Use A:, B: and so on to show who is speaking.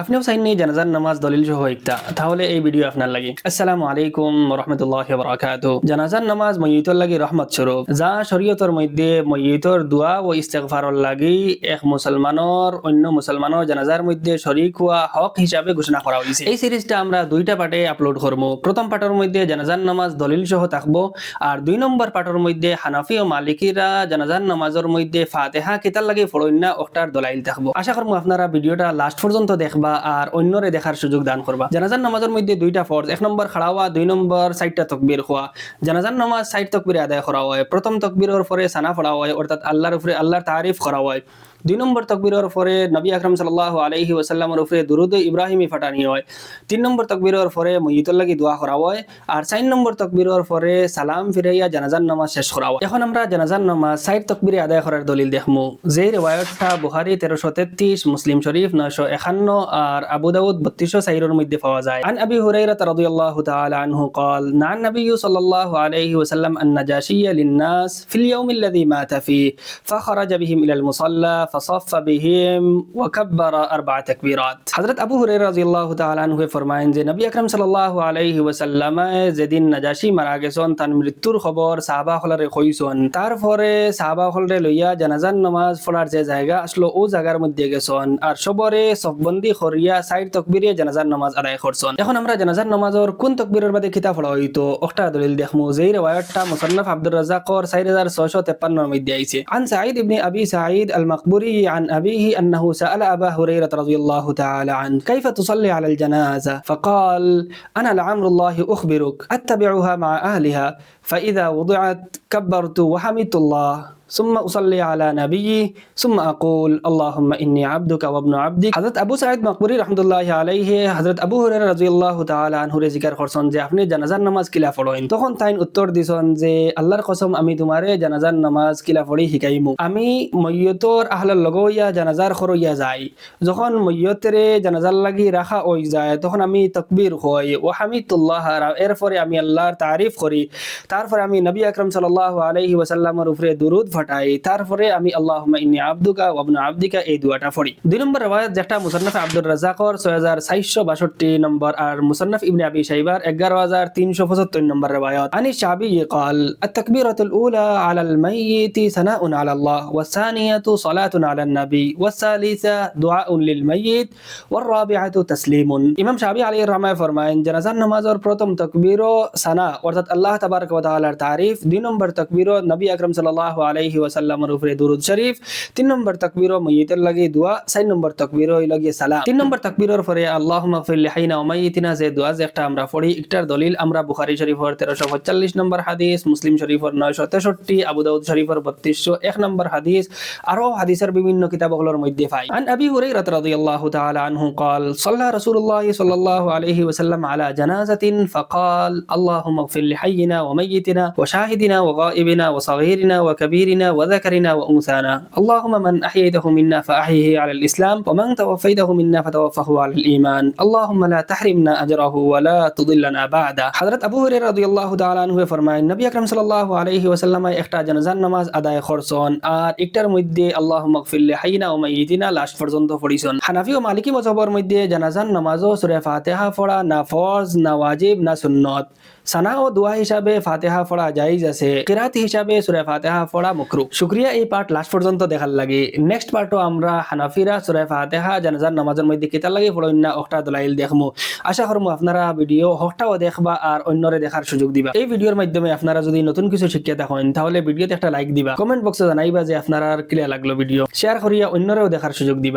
A: আপনিও চাইনি জানাজার নামাজ দলিল সহ একটা, তাহলে এই ভিডিও আপনার লাগি। আসসালামু আলাইকুম রহমতুল্লাহি ওয়া বারাকাতুহু। জানাজার নামাজ মইয়িতর লাগি রহমত স্বরূপ, যা শরীয়তের মধ্যে মইয়িতর দোয়া ও ইস্তেগফারর লাগি এক মুসলমানের অন্য মুসলমানের জানাজার মধ্যে শরীক হওয়া হক হিসাবে ঘোষণা করা হয়েছে। এই সিরিজটা আমরা দুইটা পার্টে আপলোড করব। প্রথম পার্টের মধ্যে জানাজার নামাজ দলিল সহ থাকবো, আর 2 নম্বর পার্টের মধ্যে হানাফি ও মালিকিরা জানাজার নামাজের মধ্যে ফাতিহা কিতার লাগি ফড়ইন না ওটার দলাইল থাকবো। আশা করব আপনারা ভিডিওটা লাস্ট পর্যন্ত দেখবা আর অন্যরে দেখার সুযোগ দান করবা। জানাজার নামাজের মধ্যে দুইটা ফরজ, 1 নম্বর খাড়া হওয়া, 2 নম্বর 60টা তাকবীর হওয়া। জানাজার নামাজ 60 তাকবীর আদায় করা হয়। প্রথম তাকবীরের পরে সানা পড়া হয়, অর্থাৎ আল্লাহর উপরে আল্লাহর তারিফ করা হয়। 2 নম্বর তাকবীরের পরে নবী আকরাম সাল্লাল্লাহু আলাইহি ওয়াসাল্লামের উপরে দুরূদ ইব্রাহিমি ফাটানি হয়। 3 নম্বর তাকবীরের পরে মইয়িতর লাগি দোয়া করা হয়, আর 4 নম্বর তাকবীরের পরে সালাম ফিরাইয়া জানাজার নামাজ শেষ করা হয়। এখন আমরা জানাজার নামাজ 60 তাকবীরে আদায় করার দলিল দেখমু, যে রিওয়ায়াতটা বুখারী 1333, মুসলিম শরীফ 951 আর আবু দাউদ 3204 এর মধ্যে পাওয়া যায়। আন আবি হুরায়রা রাদিয়াল্লাহু তাআলা আনহু قال نهى النبي صلى الله عليه وسلم النجاشي للناس في اليوم الذي مات فيه فخرج بهم إلى المصلى فصف بهم وكبر 4 تكبيرات। হযরত আবু হুরায়রা রাদিয়াল্লাহু তাআলা আনহু ফরমায়েন যে নবী আকরাম সাল্লাল্লাহু আলাইহি ওয়াসাল্লাম যেদিন নাজাশী মারা গেছেন তার মৃত্যুর খবর সাহাবা হলরে কইছেন, তারপরে সাহাবা হলরে লইয়া জানাজার নামাজ পড়ার যে জায়গা আসলো ও জায়গার মধ্যে গেছেন, আর সবরে সফবন্দি করিয়া 60 তাকবীরে জানাজার নামাজ আদায় করছেন। এখন আমরা জানাজার নামাজের কোন তাকবীরের বাদে কিতা পড়া হইতো ওটা দলিল দেখমু, যেই রিওয়ায়াতটা মুসান্নাফ আব্দুর রাজ্জাকর 4653 এর মধ্যে আইছে। আন সাঈদ ইবনে আবি সাঈদ আল-মাকবুরি আন আবিহি আন্নাহু সাআলা আবা হুরায়রা রাদিয়াল্লাহু তাআলা আন কাইফা তুসাল্লি আলাল জানাজা فقال انا لعمر الله اخبرك اتبعها مع اهلها فاذا وضعت كبرت وحمدت الله ثم أصلي على نبيه ثم أقول اللهم إني عبدك وابن عبدك। হযরত আবু সাঈদ মাকবুরি রাহমাতুল্লাহি আলাইহি হযরত আবু হুরায়রা রাদিয়াল্লাহু তাআলা আনহু রে জিকির করছেন যে আপনি জানাজার নামাজ কিলা পড়েন। তখন তাই উত্তর দিছেন যে আল্লাহর কসম আমি তোমারে জানাজার নামাজ কিলা পড়ি শিখাইমু। আমি মইয়তর আহলার লগইয়া জানাজার খরইয়া যাই, যখন মইয়তরে জানাজার লাগি রাখা হই যায় তখন আমি তাকবীর কই ওয়া হামিদুল্লাহ, এরপরে আমি আল্লাহর তারিফ করি, তারপরে আমি নবী আকরাম সাল্লাল্লাহু আলাইহি ওয়াসাল্লামের উপরে দুরূদ ফাটাই, তারপরে আমি আল্লাহুম্মা ইন্নী আবদুকা ওয়া ইবনু আবদিকা এই দোয়াটা পড়ি। 2 নম্বর রিওয়ায়াত যেটা মুসান্নাফ আব্দুর রাজ্জাকর 6462 নম্বর আর মুসান্নাফ ইবনে আবি শাইবার 11375 নম্বর রিওয়ায়াত। আনি শাবি قال التكبيرة الأولى على الميت ثناء على الله والثانية صلاة على النبي والثالثة دعاء للميت والرابعة تسليم। ইমাম শাবি আলাইহির রহমাহ ফরমায়েন জানাজার নামাজের প্রথম তাকবীর সানা অর্থাৎ আল্লাহ তাবারক ওয়া তাআলার তারিফ, 2 নম্বর তাকবীর নবী আকরাম সাল্লাল্লাহু আলাইহি ওয়াসাল্লামের উপরে দুরূদ শরীফ, 3 নম্বর তাকবীর মইয়িতের লাগি দোয়া, 4 নম্বর তাকবীর লাগি সালাম। 3 নম্বর তাকবীরের পরে আল্লাহুম্মা গফির লিহাইনা ওয়া মাইয়িতিনা যে দোয়া যেটা আমরা পড়ি এটার দলিল আমরা বুখারী শরীফের 1345 নম্বর হাদিস, মুসলিম শরীফের 963, আবু দাউদ শরীফের 3201 নম্বর হাদিস, আরো হাদিসের বিভিন্ন কিতাবগুলোর মধ্যে পাই। আন আবি হুরায়রা রাদিয়াল্লাহু তাআলা আনহু قال صلى رسول الله صلى الله عليه وسلم على جنازة فقال اللهم اغفر لحينا وميتنا وشاهدنا وغائبنا وصغيرنا وكبيرنا وذكرنا وأنثانا اللهم من أحييته منا فأحيه على الإسلام ومن توفيته منا فتوفه على الإيمان اللهم لا تحرمنا أجره ولا تضلنا بعده। হযরত আবু হুরায়রা রাদিয়াল্লাহু তাআলা আনহু ফরমায়েন নবী আকরাম সাল্লাল্লাহু আলাইহি ওয়াসাল্লাম একটা জানাজার নামাজ আদায় করছেন, আর একটার মধ্যে আল্লাহুম্মা গফির লিহাইনা ওয়া মাইয়িতিনা লাস্ট পর্যন্ত পড়িছেন। হানাফি ও মালিকি মাযহাবের মধ্যে জানাজার নামাজও সূরা ফাতিহা পড়া না ফরজ না ওয়াজিব না সুন্নত। সানা ও দোয়া হিসাবে ফাতিহা পড়া জায়েজ আছে, কিরাত হিসাবে সূরা ফাতিহা পড়া মাকরুহ। শুকরিয়া এই পার্ট লাস্ট পর্যন্ত দেখার লাগি। নেক্সট পার্টও আমরা হানাফিরা সূরা ফাতিহা জানাজার নামাজের মধ্যে কিতা লাগি পড়েন না ওটা দলাইল দেখমু। আশা করমু আপনারা ভিডিও হকটাও দেখবা আর অন্যরে দেখার সুযোগ দিবা। এই ভিডিওর মাধ্যমে আপনারা যদি নতুন কিছু শিক্ষা থাকেন তাহলে ভিডিওতে একটা লাইক দিবা, কমেন্ট বক্সে জানাইবা যে আপনারা ক্লিয়ার লাগলো ভিডিও, শেয়ার করিয়া অন্যরেও দেখার সুযোগ দিবা।